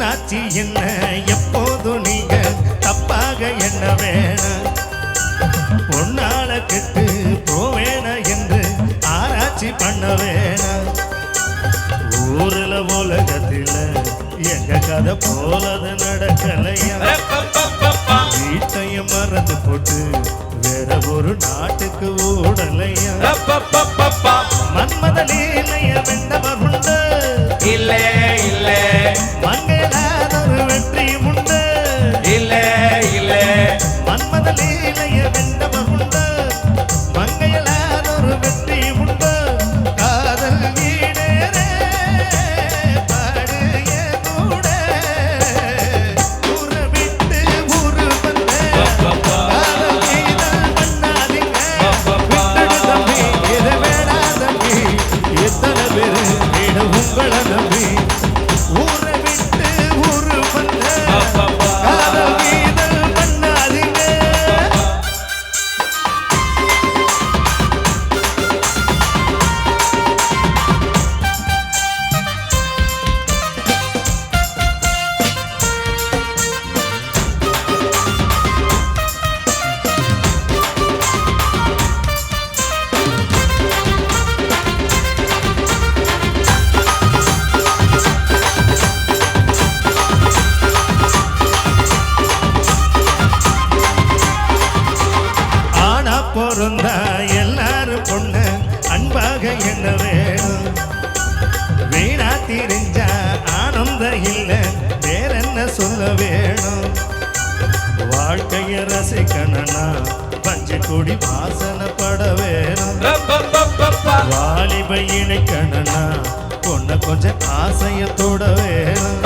பொன்னாச்சி என்ன எப்போது நீங்க தப்பாக என்ன வேணும் பொன்னால கெட்டு போவேன என்று ஆராய்ச்சி பண்ண வேணாம் ஊருல உலகத்தில எங்க கதை போலது நடக்கலையா வீட்டையும் மறந்து போட்டு வேற ஒரு நாட்டுக்கு ஓடலையா மன்மத லீலைய வென்றவர் உண்டு இல்ல இல்ல மங்கையிலாதொரு வெற்றியும் உண்டு இல்ல இல்ல மன்மத லீலைய வென்றவர் உண்டு மங்கையிலாதொரு வெற்றியும் உண்டு காதல் ஈடேற பாடிய கூட ஊரை விட்டு ஊரு வந்த காதல் கீதல் பண்ணாதீங்க விட்டுடு தம்பி இதை வேணா தம்பி எத்தனை பேரு வீடு உங்களை நம்பி ஊரை விட்டு ஊரு வந்த காதல் கீதல் பண்ணாதீங்க ஆனா பொருந்தா எல்லாரும் பொண்ணு அன்பாக என்ன வேணும் வீணா தெரிஞ்சா ஆனந்த இல்ல வேற என்ன சொல்ல வேணும் வாழ்க்கைய ரசிக்கணும்னா பஞ்சு கொடி வாசனை பட வேணும் வாலிப இணைக்கணும்னா பொண்ண கொஞ்சம் ஆசையத்தோட வேணும்